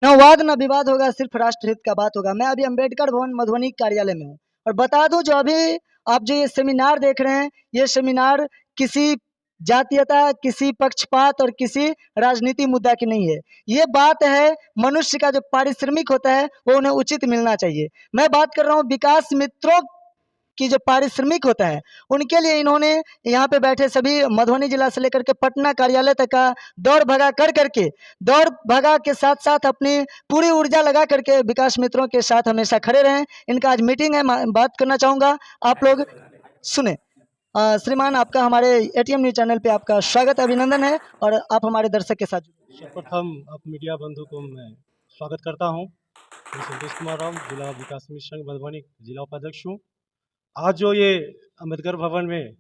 न वाद न विवाद होगा, सिर्फ राष्ट्रहित का बात होगा। मैं अभी अंबेडकर भवन मधुबनी कार्यालय में हूँ और बता दूं, जो अभी आप जो ये सेमिनार देख रहे हैं, ये सेमिनार किसी जातीयता, किसी पक्षपात और किसी राजनीति मुद्दा की नहीं है। ये बात है मनुष्य का जो पारिश्रमिक होता है वो उन्हें उचित मिलना चाहिए। मैं बात कर रहा हूँ विकास मित्रों की, जो पारिश्रमिक होता है उनके लिए इन्होंने यहाँ पे बैठे सभी मधुबनी जिला से लेकर के पटना कार्यालय तक का दौड़ भगा कर करके, दौड़ भगा के साथ साथ अपनी पूरी ऊर्जा लगा करके विकास मित्रों के साथ हमेशा खड़े रहें। इनका आज मीटिंग है, मैं बात करना चाहूँगा, आप लोग सुने। श्रीमान, आपका हमारे एटीएम न्यूज चैनल पे आपका स्वागत, अभिनंदन है और आप हमारे दर्शक के साथ। सर्वप्रथम आप मीडिया बंधु को मैं स्वागत करता हूं। मैं संतोष कुमार राम, जिला विकास मिशन मधुबनी जिला उपाध्यक्ष हूं। आज जो ये अम्बेडकर भवन में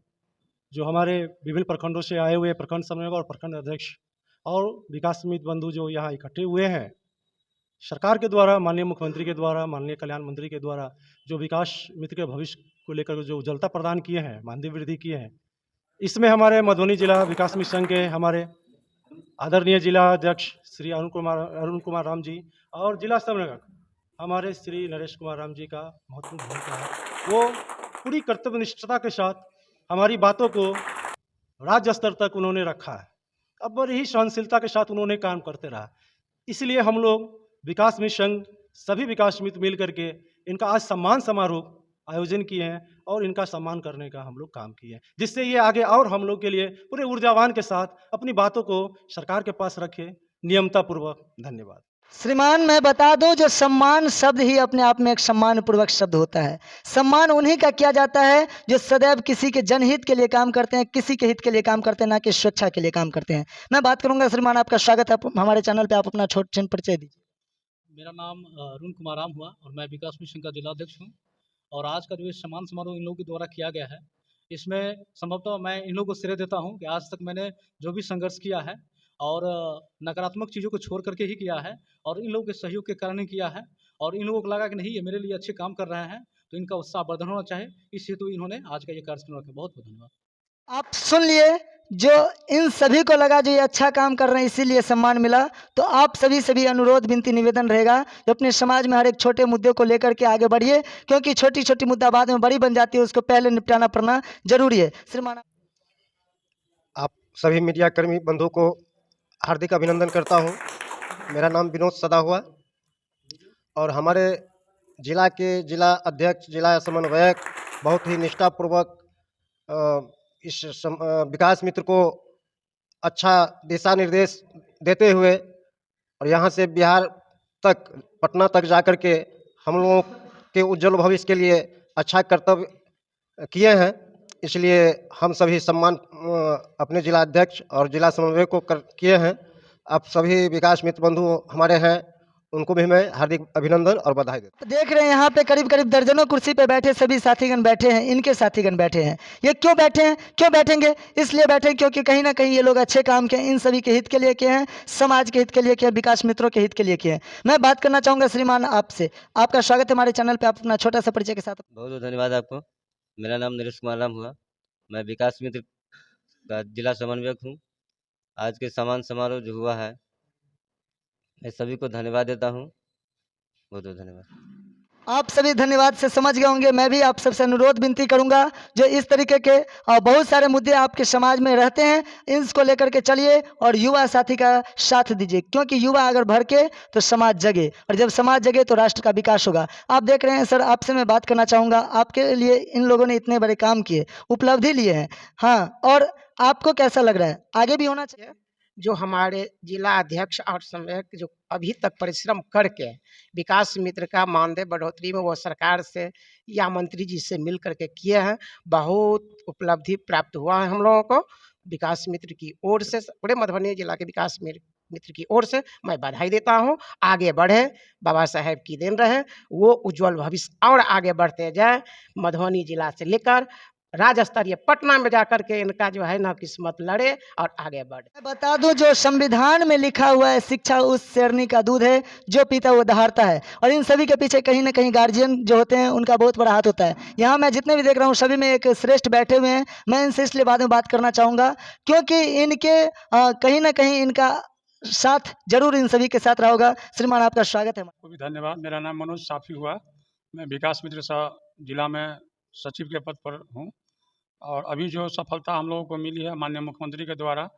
जो हमारे विभिन्न प्रखंडों से आए हुए प्रखंड समन्वयक और प्रखंड अध्यक्ष और विकास मित्र बंधु जो यहाँ इकट्ठे हुए हैं, सरकार के द्वारा, माननीय मुख्यमंत्री के द्वारा, माननीय कल्याण मंत्री के द्वारा जो विकास मित्र के भविष्य को लेकर जो उज्ज्वलता प्रदान किए हैं, मानदेय वृद्धि किए हैं, इसमें हमारे मधुबनी जिला विकास मिशन के हमारे आदरणीय जिला अध्यक्ष श्री अरुण कुमार राम जी और जिला समन्वयक हमारे श्री नरेश कुमार राम जी का महत्वपूर्ण भूमिका है। वो पूरी कर्तव्यनिष्ठता के साथ हमारी बातों को राज्य स्तर तक उन्होंने रखा है। अब बड़ी ही सहनशीलता के साथ उन्होंने काम करते रहा। इसलिए हम लोग विकास मिशन सभी विकास मित्र मिल करके इनका आज सम्मान समारोह आयोजन किए हैं और इनका सम्मान करने का हम लोग काम किए हैं, जिससे ये आगे और हम लोग के लिए पूरे ऊर्जावान के साथ अपनी बातों को सरकार के पास रखे नियमता पूर्वक। धन्यवाद। श्रीमान, मैं बता दूं, जो सम्मान शब्द ही अपने आप में एक सम्मान पूर्वक शब्द होता है। सम्मान उन्हीं का किया जाता है जो सदैव किसी के जनहित के लिए काम करते हैं, किसी के हित के लिए काम करते हैं, ना कि स्वेच्छा के लिए काम करते हैं। मैं बात करूंगा, श्रीमान आपका स्वागत है हमारे चैनल पे, आप अपना छोटा परिचय दीजिए। मेरा नाम अरुण कुमार राम हुआ और मैं विकास मिशन का जिला अध्यक्ष हूँ। और आज का जो ये सम्मान समारोह इन लोगों के द्वारा किया गया है, इसमें संभवतः मैं इन लोगों को श्रेय देता हूँ कि आज तक मैंने जो भी संघर्ष किया है और नकारात्मक चीज़ों को छोड़ करके ही किया है और इन लोगों के सहयोग के कारण ही किया है। और इन लोगों को लगा कि नहीं, ये मेरे लिए अच्छे काम कर रहे हैं, तो इनका उत्साह वर्धन होना चाहिए, इस हेतु इन्होंने आज का ये कार्यक्रम रखा। बहुत बहुत धन्यवाद। आप सुन लिए, जो इन सभी को लगा जो ये अच्छा काम कर रहे हैं इसीलिए सम्मान मिला। तो आप सभी अनुरोध विनती निवेदन रहेगा, जो अपने समाज में हर एक छोटे मुद्दे को लेकर के आगे बढ़िए, क्योंकि छोटी छोटी मुद्दा बाद में बड़ी बन जाती है, उसको पहले निपटाना पड़ना जरूरी है। श्रीमान, आप सभी मीडिया कर्मी बंधुओं को हार्दिक अभिनंदन करता हूं। मेरा नाम विनोद सदा हुआ और हमारे जिला के जिला अध्यक्ष, जिला समन्वयक बहुत ही निष्ठापूर्वक विकास मित्र को अच्छा दिशा निर्देश देते हुए और यहाँ से बिहार तक, पटना तक जाकर के हम लोगों के उज्जवल भविष्य के लिए अच्छा कर्तव्य किए हैं। इसलिए हम सभी सम्मान अपने जिला अध्यक्ष और जिला समन्वयक को किए हैं। आप सभी विकास मित्र बंधु हमारे हैं, उनको भी मैं हार्दिक अभिनंदन और बधाई देता हूं। देख रहे हैं यहाँ पे करीब करीब दर्जनों कुर्सी पे बैठे सभी साथीगण बैठे हैं, इनके साथीगण बैठे हैं। ये क्यों बैठे हैं, क्यों बैठेंगे? इसलिए बैठे क्योंकि कहीं ना कहीं ये लोग अच्छे काम के इन सभी के हित के लिए किए हैं, समाज के हित के लिए किए, विकास मित्रों के हित के लिए किए हैं। मैं बात करना चाहूँगा श्रीमान आपसे, आपका स्वागत है हमारे चैनल पर, आप अपना छोटा सा परिचय के साथ। बहुत बहुत धन्यवाद आपको। मेरा नाम नरेश कुमार राम हुआ, मैं विकास मित्र का जिला समन्वयक हूँ। आज के सम्मान समारोह जो हुआ है, मैं सभी को धन्यवाद देता हूँ। बहुत बहुत धन्यवाद। आप सभी धन्यवाद से समझ गए होंगे। मैं भी आप सबसे अनुरोध विनती करूंगा, जो इस तरीके के बहुत सारे मुद्दे आपके समाज में रहते हैं, इनको लेकर के चलिए और युवा साथी का साथ दीजिए, क्योंकि युवा अगर भड़के तो समाज जगे, और जब समाज जगे तो राष्ट्र का विकास होगा। आप देख रहे हैं सर, आपसे मैं बात करना चाहूँगा, आपके लिए इन लोगों ने इतने बड़े काम किए, उपलब्धि लिए हैं, हाँ, और आपको कैसा लग रहा है? आगे भी होना चाहिए। जो हमारे जिला अध्यक्ष और समन्वयक जो अभी तक परिश्रम करके विकास मित्र का मानदेय बढ़ोतरी में वो सरकार से या मंत्री जी से मिल करके किए हैं, बहुत उपलब्धि प्राप्त हुआ है हम लोगों को। विकास मित्र की ओर से, पूरे मधुबनी जिला के विकास मित्र की ओर से मैं बधाई देता हूं। आगे बढ़े, बाबा साहेब की देन रहे, वो उज्जवल भविष्य और आगे बढ़ते जाए। मधुबनी जिला से लेकर राज्य स्तरीय पटना में जाकर के इनका जो है ना किस्मत लड़े और आगे बढ़े। मैं बता दूं, जो संविधान में लिखा हुआ है, शिक्षा उस शेरनी का दूध है जो पीता वो दहाड़ता है, और इन सभी के पीछे कहीं ना कहीं गार्जियन जो होते हैं उनका बहुत बड़ा हाथ होता है। यहाँ मैं जितने भी देख रहा हूँ सभी में एक श्रेष्ठ बैठे हुए हैं। मैं इनसे इसलिए बाद में बात करना चाहूँगा, क्योंकि इनके कहीं ना कहीं इनका साथ जरूर इन सभी के साथ रहा होगा। श्रीमान आपका स्वागत है। को भी धन्यवाद। मेरा नाम मनोज साफी हुआ। मैं विकास मित्र जिला में सचिव के पद पर हूँ और अभी जो सफलता हम लोगों को मिली है माननीय मुख्यमंत्री के द्वारा,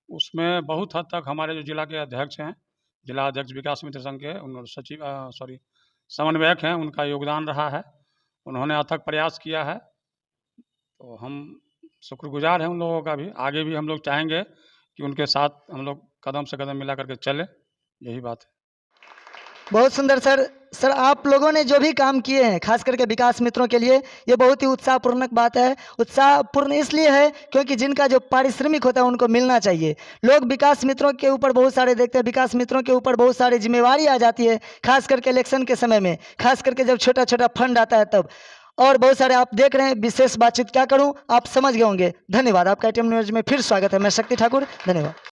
उसमें बहुत हद तक हमारे जो जिला के अध्यक्ष हैं, जिला अध्यक्ष विकास मित्र संघ के, उन सचिव समन्वयक हैं, उनका योगदान रहा है। उन्होंने अथक प्रयास किया है, तो हम शुक्रगुजार हैं उन लोगों का भी। आगे भी हम लोग चाहेंगे कि उनके साथ हम लोग कदम से कदम मिला करके चलें, यही बात है। बहुत सुंदर सर आप लोगों ने जो भी काम किए हैं खास करके विकास मित्रों के लिए, ये बहुत ही उत्साहपूर्णक बात है। उत्साहपूर्ण इसलिए है क्योंकि जिनका जो पारिश्रमिक होता है उनको मिलना चाहिए। लोग विकास मित्रों के ऊपर बहुत सारे देखते हैं, विकास मित्रों के ऊपर बहुत सारी जिम्मेवारी आ जाती है, खास करके इलेक्शन के समय में, खास करके जब छोटा छोटा फंड आता है तब। और बहुत सारे आप देख रहे हैं, विशेष बातचीत क्या करूं, आप समझ गए होंगे। धन्यवाद। आपका ATM न्यूज़ में फिर स्वागत है। मैं शक्ति ठाकुर, धन्यवाद।